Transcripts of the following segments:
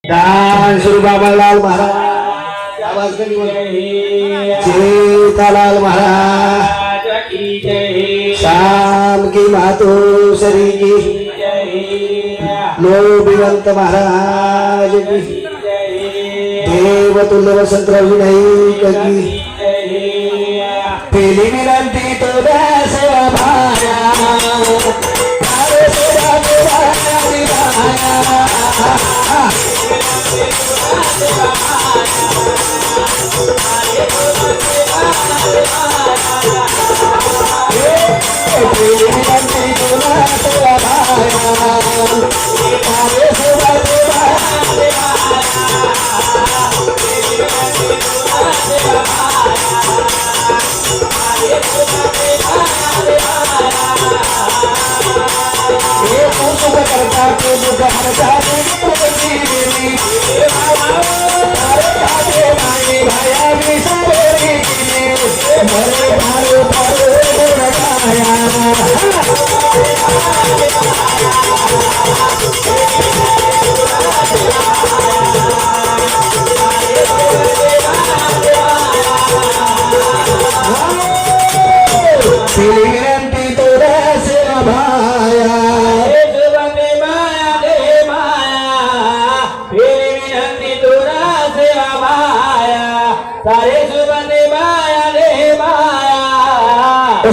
दान श्री बाबालाल महाराज आवाज करी सीतालाल महाराज की जय शाम की मातो श्री की लोभिवंत महाराज की देवतुल्य वसंतराव विनायक की पेली विनंती तो दास भाया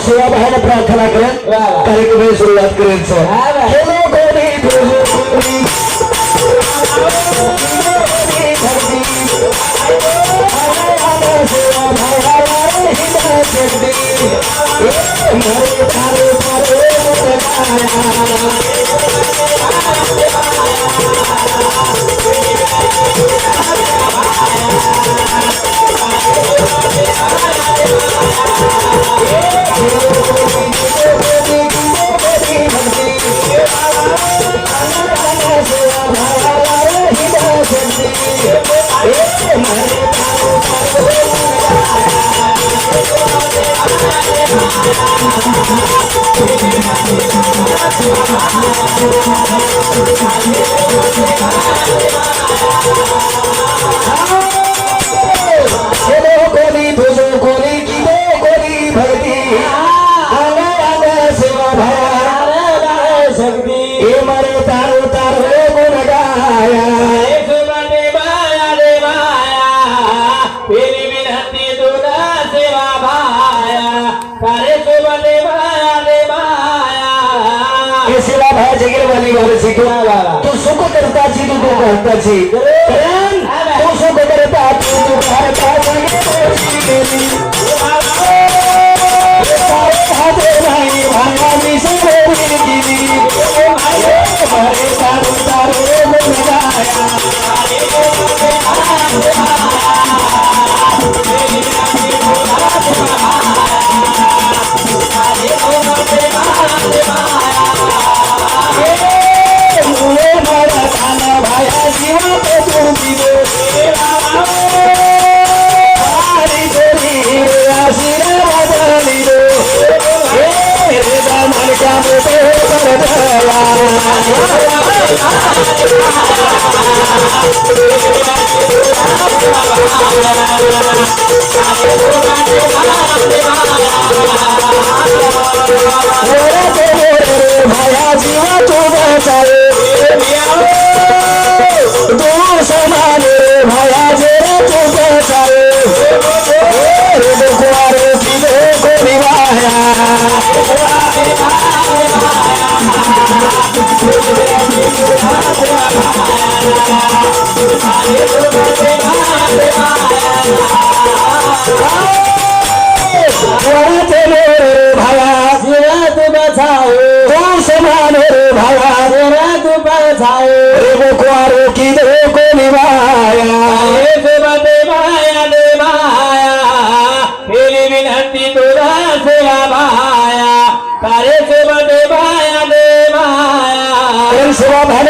सेवा भावना प्रार्थना करें कार्यक्रम में शुरुआत करें तू सुख करता छी तू करता छी तू सुख करता तू करता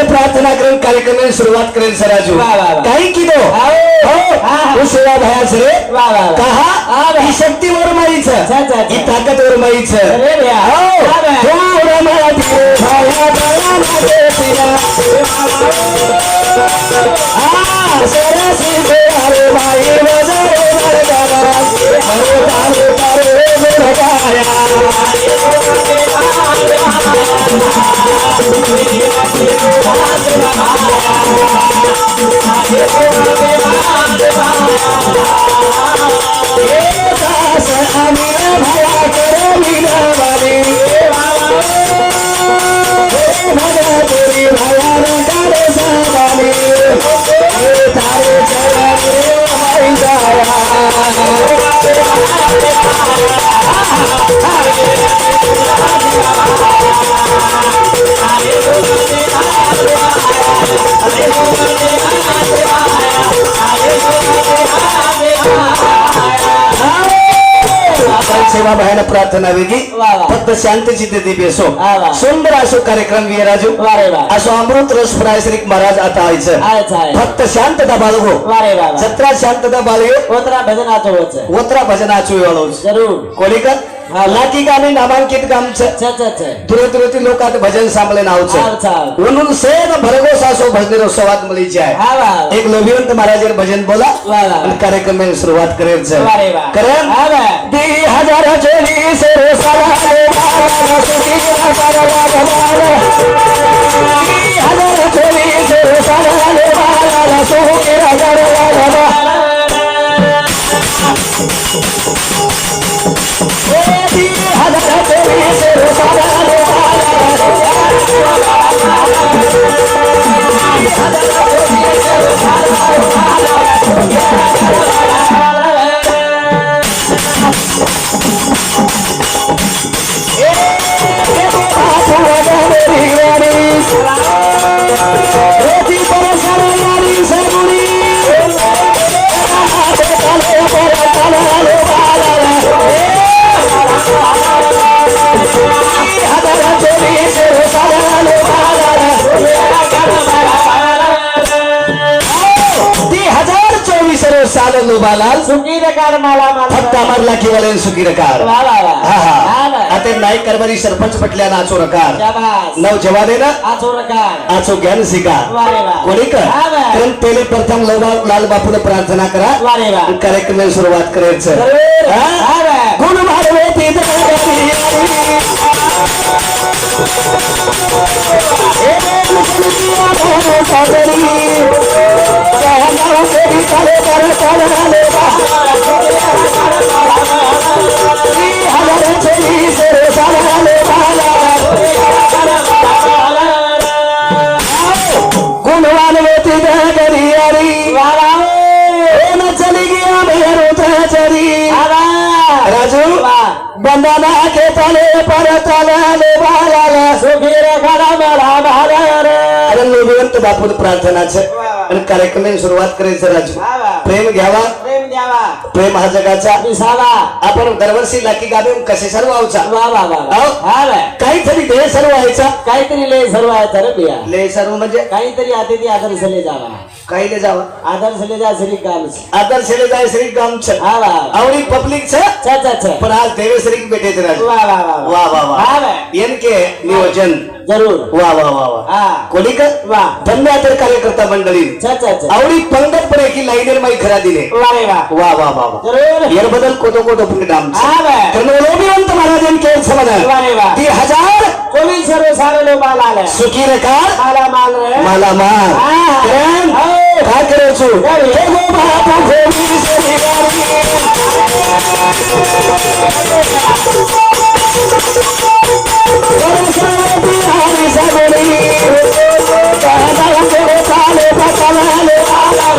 प्रार्थना करें कार्यक्रम में शुरुआत करें सराजू कहीं की दो हो उशिरा भयास रे वा वा वा. कहा ही शक्तीवर माईच अच्छा, अच्छा. ही ताकदवर माईच अरे भैया. वा वा. सेवा भयान प्रार्थना वेगी वा वा. फक्त शांतची ते बेसो वा वा. सुंदर असो कार्यक्रम विराजू वा रे वा. असो अमृत रस फराय श्री महाराज आता व्हायचं आहेच आहे. फक्त शांतता बाळगो वा रे वा वा. जत्रा शांतता बाळगो ओतरा भजनाचं होच ओतरा भजनाचो वेळो जरूर. कोलिकर लाकी गाणी नामांकित गामचं छ छ छ. तुरंत लोक आता भजन सांभळे नावचं आवचा. म्हणून सेन भरघोस असो भजनेरो संवाद मलीची आहे हा वा. एक लोभिवंत महाराजर भजन बोला वा वा. आणि कार्यक्रमाला सुरुवात करायचं वा रे वा. कारण हा वा. 2024 सालाले बाळा सुखीरा सालाला बाळा 2024 सालाले बाळा सुखीरा सालाला बाळा 2024 सालाले साल लोबालाल सुखी रकार माला माला. फक्त अमर लाखीवाले सुखी रकार वा वा वा. हा हा हा वा. आता नाही कारभारी सरपंच पटल्या नाचो रकार शाबास. नव जवादे ना आचो रकार. आचो ज्ञान शिका वा रे वा. कोणीकर हा वा. कारण पहिले प्रथम लाल बापूने प्रार्थना करा वा रे वा. कार्यक्रमाला सुरुवात करायचं जरूर. हा? हा वा. गुण मारवे ती गुणवान वेती गरी अरी वा वा. न चली गया मेरू चरी हा वा. राजू वा. बंधना के तले पर तले बाळाला सुखी रकार माला माला रे. अरे लोभिवंत बापून प्रार्थनाचं आणि कार्यक्रमाला सुरुवात करायचं राजू हा वा. प्रेम घ्यावा प्रेम द्यावा. प्रेम हा जगाचा विसावा. आपण दरवर्षी लाकी गावे कसे सर्व आवचा वा वा वा. अहो. हा वा. काहीतरी देह सर्व व्हायचा काहीतरी लय सर्व आहे तर बिया. ले सर्व म्हणजे काहीतरी अतिथी आदर्शले जावा. काही ले जावा आदर्शले जा श्री काम. आदर्शले जाय श्री गामच हा वा. आवडी पब्लिक छ छ छ छ. पण आज देवेश्वरी भेटेच राजू वा वा वा. वा वा वा हा वा. एनके नियोजन जरूर. वा वा वा वा हा. कोणीकर वा. धन्यवाद कार्यकर्ता मंडळी छ छ छ. आवडी पंगत पडे की लाईनर माई खरा दिले वा रे वा. वा वा वा वा जरूर. याबद्दल कोतो पुण्य हा वा. तर लोभिवंत महाराजांचे समाधान वा रे वा. 2024 सर्व सारे लोक आला. सुखी रकार माला माल रे. मला मार हा. कारण हो. काय करायचो काय? हे गो बापू गोविंद सेवारी. सरस्वती हरी सगुणी. कानाचे काले पकडाले आला.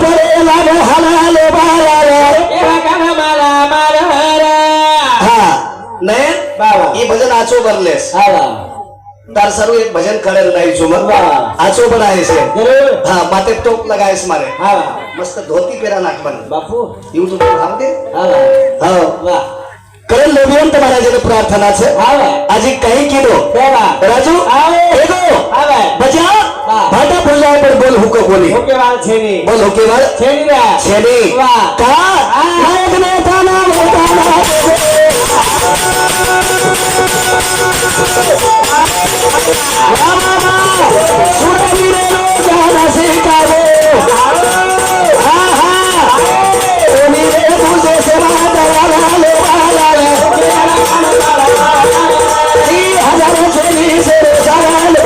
पडेला मोहाला लोबाला हा नाही बाबा हे भजन आचो भरलेस हा बा तार सर्व एक भजन करेल नाही चुमर वाह. आचो बनायस जरूर हा माथे टोप लगायस मारे हा बा मस्त धोती पेरा नाटपण बापू यूट्यूब पर हम दे हा बा हो वा करेल लोभिवंत महाराजाने प्रार्थना छे हा बा आजी काही किलो बाबा राजू आओ. एगो हा बा बजा वाह. भाटा बोलला पर बोल हुको बोली ओके वाल छेनी बोल हुके वाल छेनी रे छेनी वाह. का नायक ने ताना मोताना सुरवी रे लो जाना से काबो हा हा ओ मेरे तुझे से दवाला लो वाला रे हजारों छेनी से सारा लो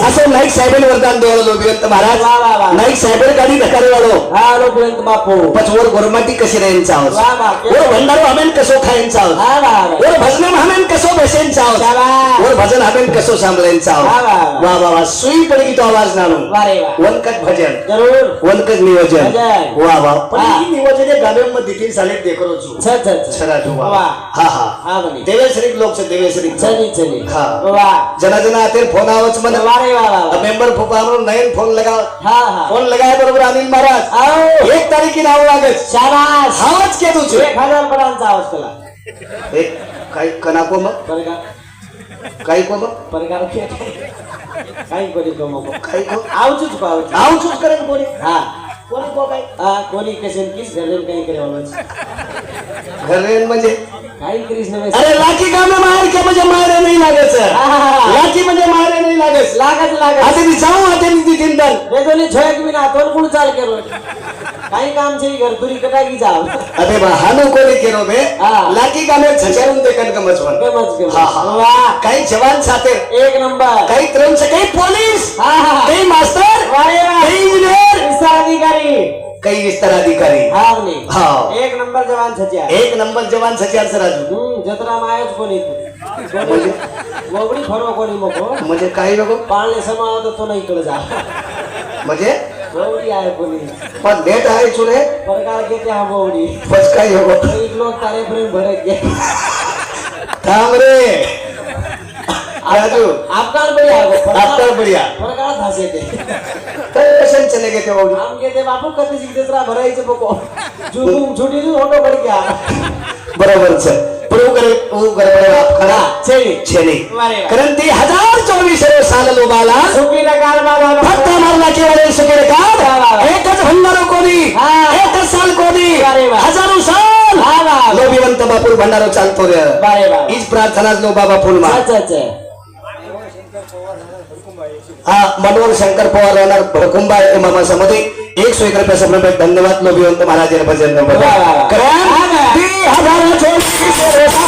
असं नाईक साहेबांनी वरदान देवलं लोभिवंत महाराज वा, वा, वा. नाईक साहेबांनी गाडी ढकाले वालो हा लोकवंत बापू पचवर गोरमाटी कशी राहींचा आहोत वा, वा. वर भंडारो हमेन कसो खायचा आहोत हा बा वर भजन हमेन कसो बसेंचा आहोत शाबास. वर भजन हमेन कसो सांभाळायचा वा, वा, आहोत वा. वा वा वा सुई पडगी तो आवाज नाणू वा रे वा. वनकट भजन जरूर वनकट नियोजन भजन. वा वा पण हा. ही नियोजने गाव्यांमध्ये देखील झाले देखरो छु छ छ छ छरा तू वा वा. हा हा हा बनी देवेश्री लोक से देवेश्री छनी छनी हा. वा जना जना आते फोन आवच मन वा रे वा वा. मेंबर फुपानो नयन फोन लगा हा हा फोन लगाय बरोबर अनिल महाराज आओ 1 तारीख नाव लागत शाबास आवाज के तुझे 1000 पर्यंतचा आवाज केला एक काय कनाको मग परगा काय को मग परगा काही कोणी कमो काय को आवचूच पावच आव चूज करेन कोणी हा कोणी को काय हा कोणी कसेन किस घरेन काही करे वालोच घरेन म्हणजे काही करीस नव्हे अरे लाठी काम में मार के म्हणजे मारे नाही लागत लाठी म्हणजे मारे नाही लागत लागत आता मी जाऊ आता मी ती चिंतन रेजोली छोयक मी ना तोन कुण चाल केलो काही काम छे घर तुरी कटाकी जाव अबे बा हानो कोणी केलो बे हा. लाठी काम में छछरून ते कन कमचवन गमच गमच हा हा वाह काही जवान साथे एक नंबर काही तरुण से काही पोलीस हा हा काही मास्टर वा रे वा काही इंजिनियर विस्तार अधिकारी काही विस्तार अधिकारी हा बनी हा एक नंबर जवान छचिया एक नंबर जवान सचार सराजू जत्रा मायच कोणी कोणी गोबडी फरवा कोणी मको म्हणजे काही लोक पाळणे समाव तर तो नाही इकडे जा म्हणजे गोबडी आहे कोणी पण नेट आहे चुने प्रकार घेते हा गोबडी बस काही हो एक लोक तारे प्रेम भरत गे थांब रे राजू आपकाल बढ़िया आपकाल बढ़िया प्रकार धासे ते तर कशाने चले गए ते बाबू हम कहते बापू कधी जिंदरा भरायचे बको जुगुम छुटी दू होटो बढ़ गया बरोबर छ प्रभू करे ओ करे खरा छेनी छेनी वारे वा. कारण ती 1024 साल लोबाला सुखी नकार बाबा फक्त मारला केवळ सुकेर वा, वा, का वा. एकच भंडारो कोणी हा. एकच साल कोणी वारे वा. हजारो साल हा वा. लोभिवंत बापूर भंडारो चालतो रे वारे वा. हीच प्रार्थना लो बाबा फुलमा अच्छा हा मनोहर शंकर पवार राहणार भरकुंबा मामा समोर 101 रुपये समोर धन्यवाद लोभिवंत महाराज भजन वा, वा, वा. कारण ती हजारो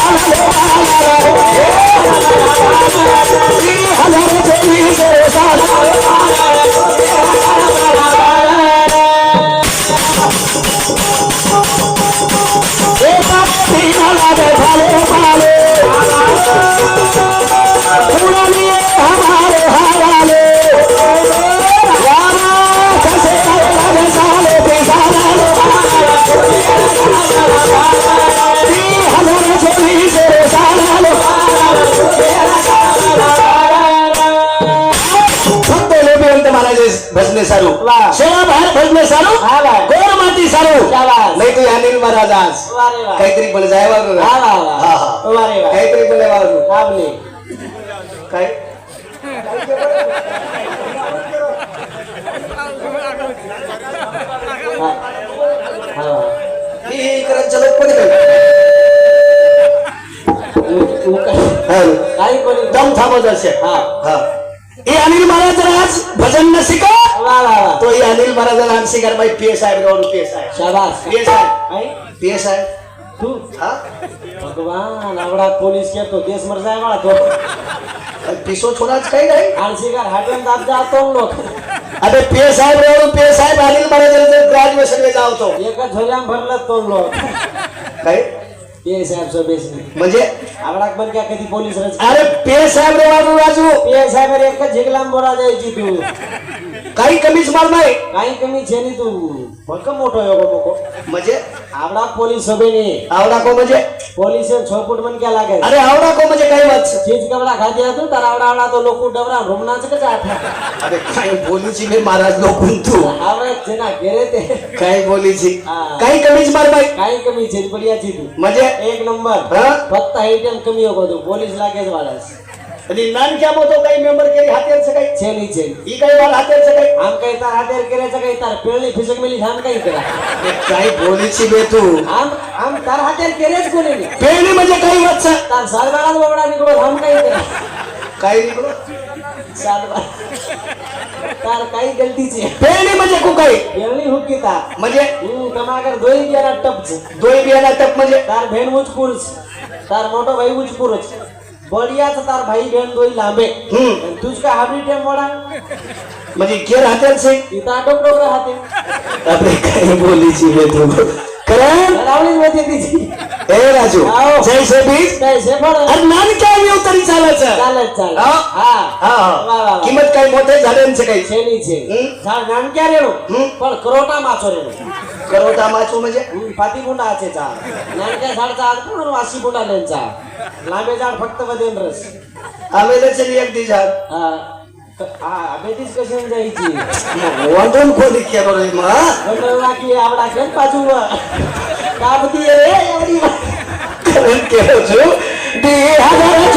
भजने सारू वाह. शेळा बाहेर भजने सारू हा वा. गोर माती सारू शाबास. नाही तू अनिल महाराज आज वारे वा. काहीतरी पण जाय वागू हा वा वा. हा हा वारे वा. काहीतरी पण वागू आपने काय हा हा ही करत चलत पण काही कोणी दम थांबत असे हा हा हे अनिल महाराज आज भजन न शिका वा वा वा तो या अनिल महाराजांना आणशी कर बाई पीएस आहे गावडू पीएस आहे शाबास पीएस आहे काय पीएस आहे तू हा भगवान आवडा पोलीस केतो देश मर जाय मला तो पिसो छोडाच काही नाही आणशी कर हाटन दाब जातो लोक अबे पीएस आहे गावडू पीएस आहे अनिल महाराजांचं ग्रॅज्युएशन ला जावतो एका झोल्याम भरलं तो लोक काय पीएस साहेब सो बेसनी म्हणजे आवडा पण क्या कधी पोलीस रच अरे पीएस साहेब रे बाजू बाजू पीएस साहेब एक झिगलाम बोला जायची तू काही कमीच मार नाही काही कमी छे नी तू भक्क मोठो योगो मोको म्हणजे आवडा पोलीस सोबेनी आवडा को म्हणजे पोलीस 6 फूट मन क्या लागे अरे आवडा को म्हणजे काही वाच चीज कपड़ा खा दिया तू तर आवडा आवडा तो लोक डबरा रुमनाच का जाठा अरे काही बोलीची मी महाराज लोकून तू आवडा जेना गेरे ते काही बोलीची हा. काही कमीच मार बाई काही कमी छे बढ़िया ची तू म्हणजे एक नंबर हा? फक्त हाईटन कमी होगो तू पोलीस लागेच वाळास आणि नान क्या मोतो काही मेंबर केली हातेरचं काही छेनी छे ही काही वाल हातेरचं काही आम काही तार हातेर करायचं काही तार पेळणी फिसक मिली धाम काही करा अरे काही बोलीची बे तू आम तार हातेर केरेच कोणी नाही पेरणी म्हणजे काही वाच तार सालबारात बोबडा निकडो धाम काही करा काही निघलो सालबार तार काही गलतीची पेरणी म्हणजे को काही पेळणी हुकी तार म्हणजे कमाकर दोई गेला टपच दोय बियाणा टप म्हणजे तार भेण उचपुरच तार मोठो भाई उचपुरच बढियाच तार भाई बहन दोई लांबे तुझ का हाबडी टेम मोडा म्हणजे केर हातेरचे इता डोकर हाते अरे काही बोलीची बे तू करण रावळीच होती तिची ए राजू आओ. जय शेबीज काय शेफळ अरे नान काय येऊ तरी चालायचं चालत चाल हा? हा वा, वा, वा. किंमत काही मोठे झाडांचं काही छेनी छे झाड नानक्या रेणू पण करोटा माचो रेणू करोटा माचू म्हणजे पाती बुंडा आचे चा नानक्या झाडचा आज पण वासी बुंडा लेंचा लांबे झाड फक्त बदेन रस आमेलेच एक दी झाड बेटीच कशी जायची वंदन कोणी केलं रे मग गंडवला की आवडा केन पाजू काबती रे एवढी करण केलं जो दी हजार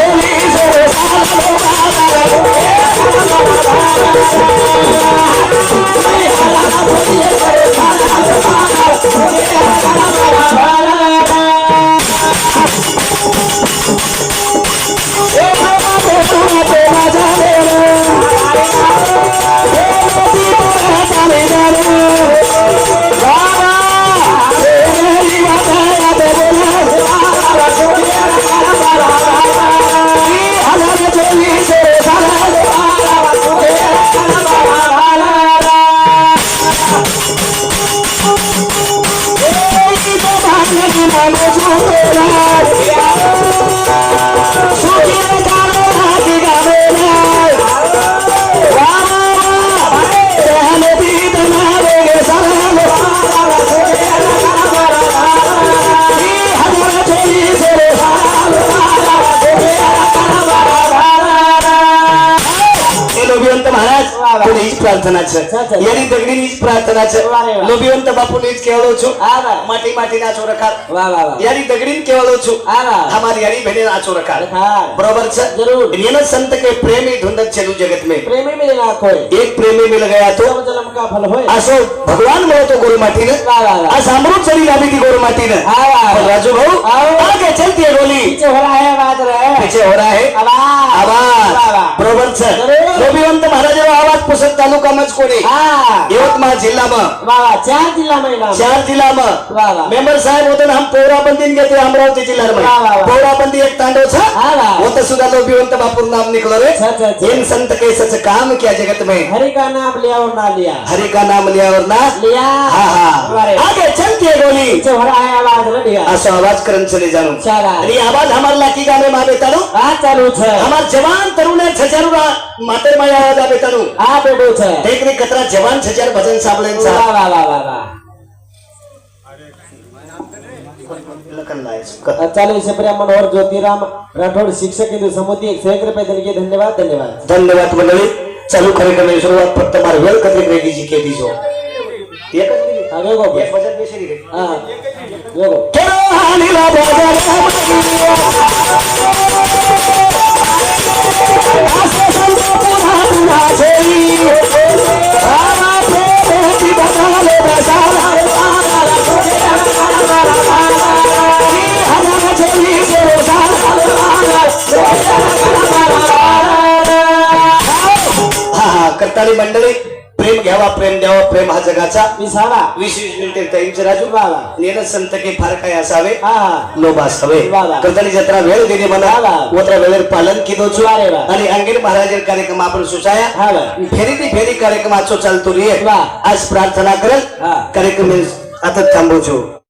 चोवीस प्रार्थनाचं यानी दगडीनीच प्रार्थनाचं लोभिवंत बापूनीच केवळो छु माटी माटी नाचो रखार यानी दगडीन केवळो छु हमारी यानी भेणे नाचो रखार बरोबर जरूर ये संत के प्रेमी ढूंढत चलू जगत में प्रेमी मिले ना कोई एक प्रेमी मिल गया तो जन्म का फल होय असो भगवान म्हणतो गोल माटीनं आज अमृत चली लावी ती गोल माटीनं राजू भाऊ आगे चलती है गोली पीछे हो रहा है बात रे पीछे हो रहा है आवाज बरोबर लोभिवंत महाराज आवाज पुसत तालुका मच कोणी यवतमाळ जिल्हा चार जिल्हा में मेंबर साहेब होते हम पौराबंदी घेते अमरावती जिल्हा पौराबंदी एक तांडव होता सुद्धा लोभिवंत बापूर नाम निकलो रे इन संत के सच काम किया जगत में हरि का नाम लिया और ना लिया हरि का नाम लिया और ना लिया आगे चलती है गोली पीछे हो रहा है आवाज रे असो आवाज करन चले जानो चला आणि आवाज हमार लाठी गामे मा बेतानो चालू छे हमार जवान तरुण छजारू माते माया आवाज बेतानो बेडो छे देख रे कतरा जवान छजार भजन साबळेंचा वाह चालू से प्रिया मनोहर ज्योतिराम राठौड़ शिक्षक हिंदू समिति 101 रुपये देने के धन्यवाद धन्यवाद धन्यवाद मंडळी चालू कार्यक्रम सुरुवात फक्त मार्वेल कथले रेगी जी के दीजो एकच दिली अरे गो एक बजट बेशरी रे हां देखो केरो हानीला बाजार आसे संतो पुन्हा छेई आमा प्रेमी बसाले बसाला करताली मंडळी प्रेम घ्यावा प्रेम द्यावा देवा प्रेम हा जगाचा विसावा 20 मिनिटे टाइमचे राजू बाबा नेन संत के फार काय असावे हा लोभ असावे बाबा. करतानी जत्रा वेळ देणे मला बाबा. ओत्रा वेळेर पालन किदो छु अरे वा. आणि अंगीर महाराज कार्यक्रम आपण सुसाया हा बा. फेरी ती फेरी कार्यक्रमाचो चालतो रे वा. आज प्रार्थना करल हा. कार्यक्रम आता थांबवજો